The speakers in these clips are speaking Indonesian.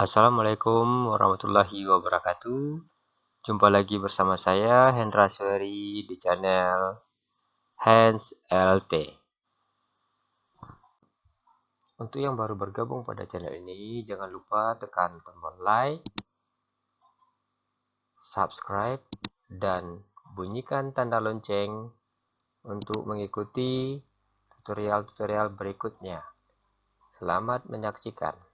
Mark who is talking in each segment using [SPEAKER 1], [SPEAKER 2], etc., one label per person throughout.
[SPEAKER 1] Assalamualaikum warahmatullahi wabarakatuh. Jumpa lagi bersama saya Hendra Sueri di channel Hans LT. Untuk yang baru bergabung pada channel ini, jangan lupa tekan tombol like, subscribe, dan bunyikan tanda lonceng untuk mengikuti tutorial-tutorial berikutnya. Selamat menyaksikan.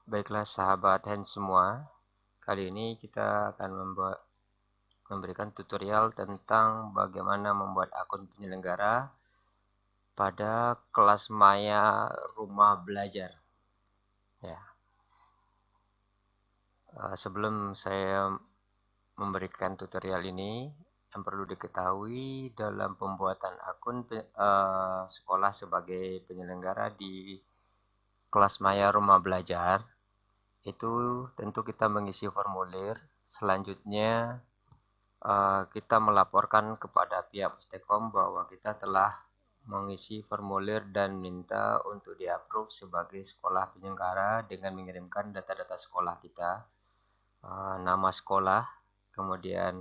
[SPEAKER 1] Baiklah sahabat Hans semua, kali ini kita akan memberikan tutorial tentang bagaimana membuat akun penyelenggara pada kelas maya rumah belajar. Ya, sebelum saya memberikan tutorial ini, yang perlu diketahui dalam pembuatan akun sekolah sebagai penyelenggara di kelas maya rumah belajar, itu tentu kita mengisi formulir. Selanjutnya kita melaporkan kepada pihak Pustekom bahwa kita telah mengisi formulir dan minta untuk di-approve sebagai sekolah penyelenggara dengan mengirimkan data-data sekolah kita, nama sekolah, kemudian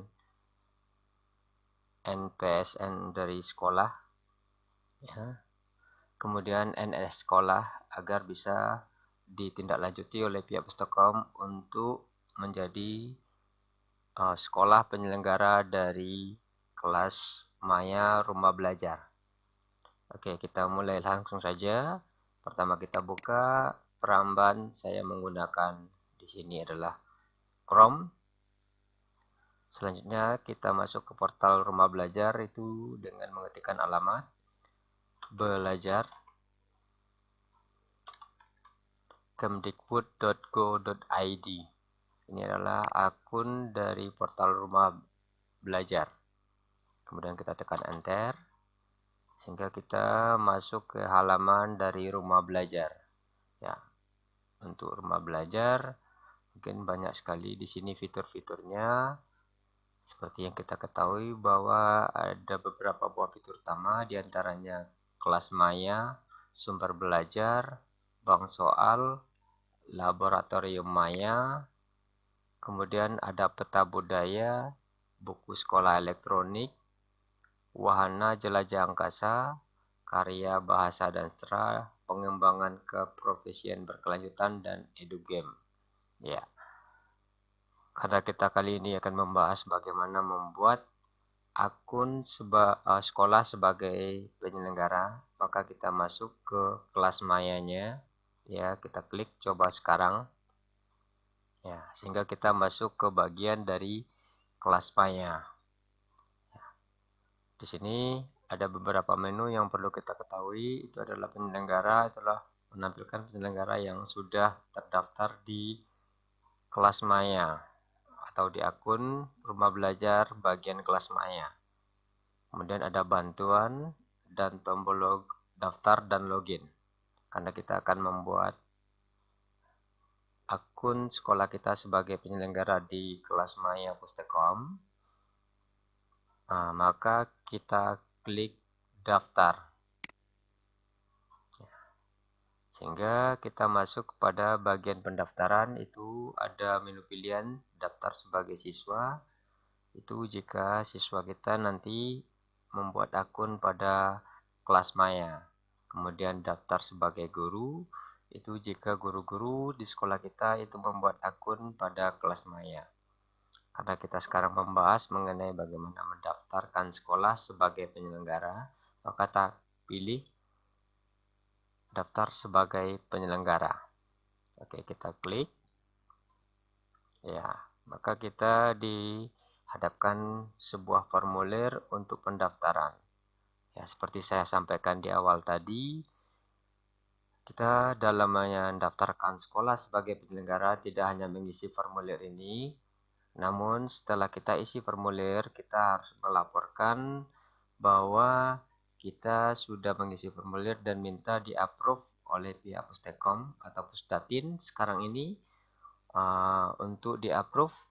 [SPEAKER 1] NPSN dari sekolah, ya, kemudian NS sekolah agar bisa ditindaklanjuti oleh pihak Pustekom untuk menjadi sekolah penyelenggara dari kelas maya rumah belajar. Oke, kita mulai langsung saja. Pertama kita buka Peramban. Saya menggunakan di sini adalah Chrome. Selanjutnya kita masuk ke portal rumah belajar itu dengan mengetikkan alamat belajar kemdikbud.go.id. Ini adalah akun dari portal rumah belajar. Kemudian kita tekan enter sehingga kita masuk ke halaman dari rumah belajar. Ya, untuk rumah belajar mungkin banyak sekali di sini fitur-fiturnya. Seperti yang kita ketahui bahwa ada beberapa buah fitur utama, diantaranya kelas maya, sumber belajar, bank soal, laboratorium maya, kemudian ada peta budaya, buku sekolah elektronik, wahana jelajah angkasa, karya bahasa dan sastra, pengembangan keprofesian berkelanjutan, dan edugame. Ya, karena kita kali ini akan membahas bagaimana membuat akun sekolah sebagai penyelenggara, maka kita masuk ke kelas mayanya. Ya, kita klik coba sekarang. Ya, sehingga kita masuk ke bagian dari kelas maya. Di sini ada beberapa menu yang perlu kita ketahui. Itu adalah penyelenggara, itulah menampilkan penyelenggara yang sudah terdaftar di kelas maya atau di akun rumah belajar bagian kelas maya. Kemudian ada bantuan dan tombol daftar dan login. Karena kita akan membuat akun sekolah kita sebagai penyelenggara di kelas maya Pustekom, maka kita klik daftar. Sehingga kita masuk kepada bagian pendaftaran. Itu ada menu pilihan daftar sebagai siswa. Itu jika siswa kita nanti membuat akun pada kelas maya. Kemudian daftar sebagai guru. Itu jika guru-guru di sekolah kita itu membuat akun pada kelas maya. Karena kita sekarang membahas mengenai bagaimana mendaftarkan sekolah sebagai penyelenggara, maka kita pilih daftar sebagai penyelenggara. Oke, kita klik. Ya, maka kita dihadapkan sebuah formulir untuk pendaftaran. Ya, seperti saya sampaikan di awal tadi, kita dalam mendaftarkan sekolah sebagai penyelenggara tidak hanya mengisi formulir ini, namun setelah kita isi formulir, kita harus melaporkan bahwa kita sudah mengisi formulir dan minta di-approve oleh pihak Pustekom atau Pusdatin sekarang ini untuk di-approve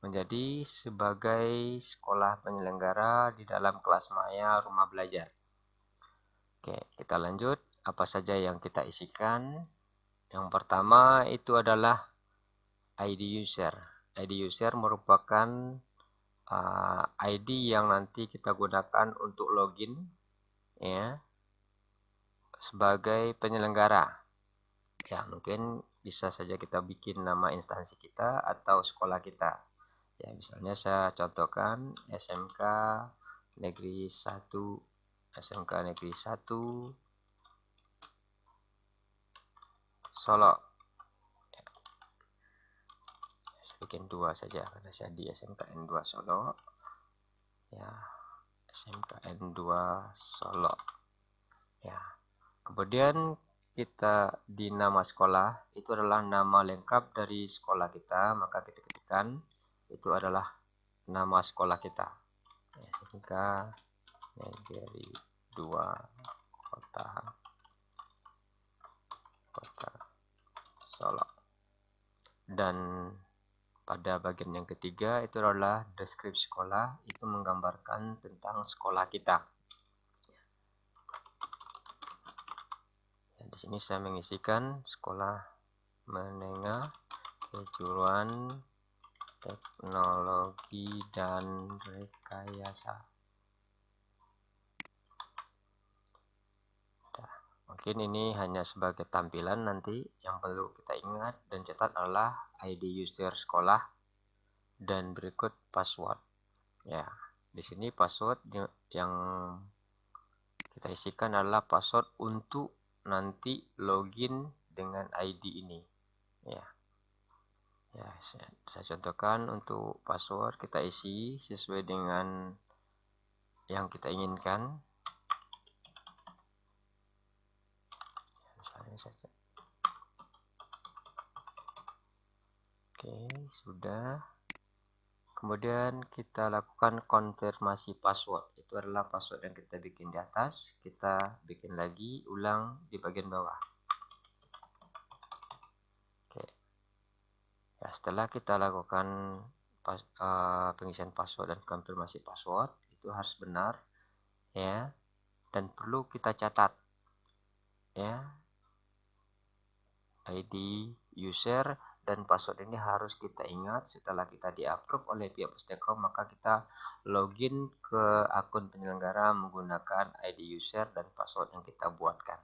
[SPEAKER 1] menjadi sebagai sekolah penyelenggara di dalam kelas maya rumah belajar. Oke, kita lanjut. Apa saja yang kita isikan? Yang pertama itu adalah ID user. ID user merupakan ID yang nanti kita gunakan untuk login ya sebagai penyelenggara. Ya, mungkin bisa saja kita bikin nama instansi kita atau sekolah kita. Ya, misalnya saya contohkan SMK Negeri 1 SMK Negeri 1 Solo. Ya, saya bikin 2 saja karena saya di SMKN 2 Solo. Ya, SMKN 2 Solo. Ya. Kemudian kita di nama sekolah itu adalah nama lengkap dari sekolah kita, maka kita ketikkan itu adalah nama sekolah kita. Ya, SMK Negeri 2 Kota Solo. Dan pada bagian yang ketiga itu adalah deskripsi sekolah, itu menggambarkan tentang sekolah kita. Di sini saya mengisikan sekolah menengah kejuruan teknologi dan rekayasa. Mungkin ini hanya sebagai tampilan, nanti yang perlu kita ingat dan catat adalah ID user sekolah dan berikut password. Ya, di sini password yang kita isikan adalah password untuk nanti login dengan ID ini. Ya, saya contohkan untuk password kita isi sesuai dengan yang kita inginkan. Misalnya saja. Oke, sudah. Kemudian kita lakukan konfirmasi password. Itu adalah password yang kita bikin di atas, kita bikin lagi ulang di bagian bawah. Oke. Ya, setelah kita lakukan pengisian password dan konfirmasi password, itu harus benar ya, dan perlu kita catat ya. ID user dan password ini harus kita ingat. Setelah kita di-approve oleh pihak Pustekom, maka kita login ke akun penyelenggara menggunakan ID user dan password yang kita buatkan.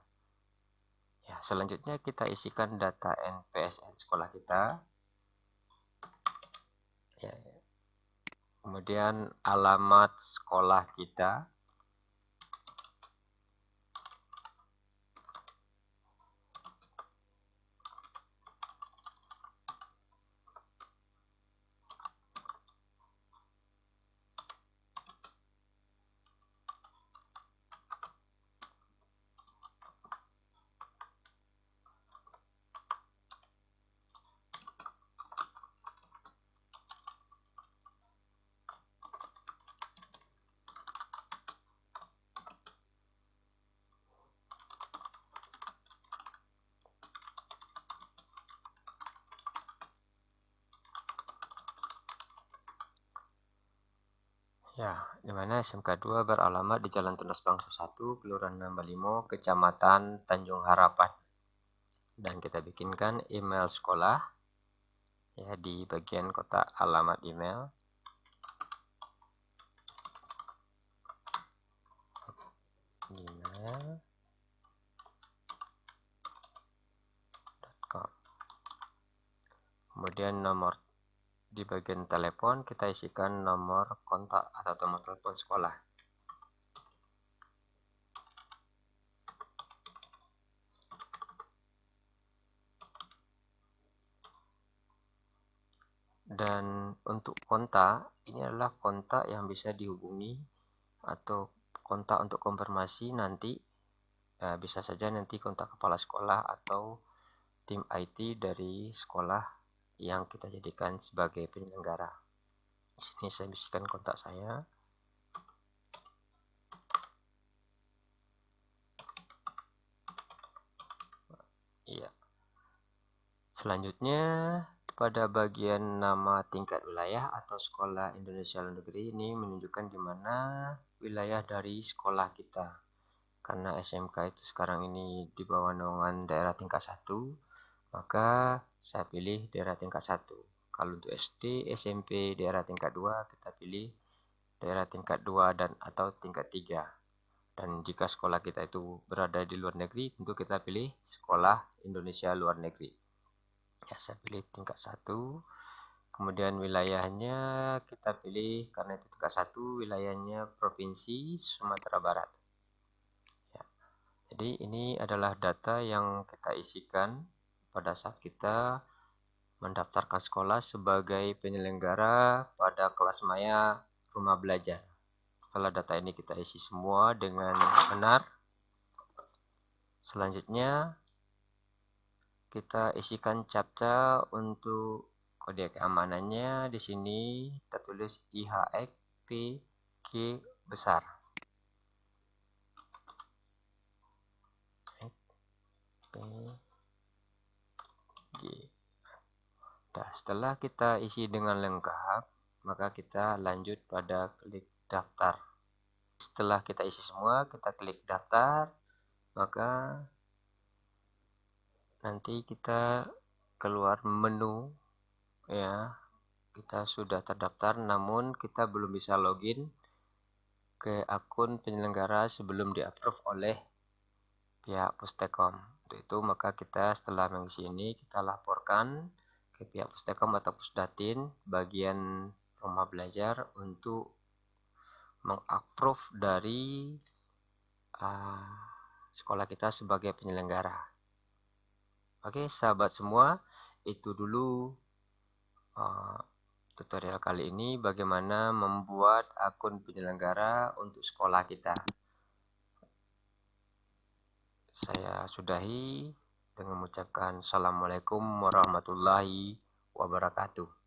[SPEAKER 1] Ya, selanjutnya kita isikan data NPSN sekolah kita. Ya. Kemudian alamat sekolah kita. Ya, di mana SMK 2 beralamat di Jalan Tunas Bangsa 1, Kelurahan Nambalimo, Kecamatan Tanjung Harapan. Dan kita bikinkan email sekolah ya di bagian kotak alamat email. Email.com. Kemudian nomor di bagian telepon kita isikan nomor kontak atau nomor telepon sekolah. Dan untuk kontak, ini adalah kontak yang bisa dihubungi atau kontak untuk konfirmasi nanti. Bisa saja nanti kontak kepala sekolah atau tim IT dari sekolah yang kita jadikan sebagai penyelenggara. Di sini saya bisikan kontak saya. Iya. Selanjutnya pada bagian nama tingkat wilayah atau sekolah Indonesia Luar Negeri ini menunjukkan di mana wilayah dari sekolah kita. Karena SMK itu sekarang ini di bawah naungan daerah tingkat 1, maka saya pilih daerah tingkat 1. Kalau untuk SD, SMP, daerah tingkat 2, kita pilih daerah tingkat 2 dan atau tingkat 3. Dan jika sekolah kita itu berada di luar negeri, tentu kita pilih sekolah Indonesia luar negeri. Ya, saya pilih tingkat 1. Kemudian wilayahnya kita pilih, karena itu tingkat 1, wilayahnya Provinsi Sumatera Barat. Ya. Jadi ini adalah data yang kita isikan pada saat kita mendaftarkan sekolah sebagai penyelenggara pada kelas maya rumah belajar. Setelah data ini kita isi semua dengan benar, selanjutnya kita isikan captcha untuk kode keamanannya. Di sini kita tulis IHXPG besar. Nah, setelah kita isi dengan lengkap, maka kita lanjut pada klik daftar. Setelah kita isi semua, kita klik daftar, maka nanti kita keluar menu, ya, kita sudah terdaftar namun kita belum bisa login ke akun penyelenggara sebelum di-approve oleh pihak Pustekom. Untuk itu maka kita setelah mengisi ini, kita laporkan ke pihak Pustekom atau Pusdatin bagian rumah belajar untuk mengapprove dari sekolah kita sebagai penyelenggara. Oke, sahabat semua, itu dulu tutorial kali ini bagaimana membuat akun penyelenggara untuk sekolah kita. Saya sudahi dengan mengucapkan Assalamualaikum warahmatullahi wabarakatuh.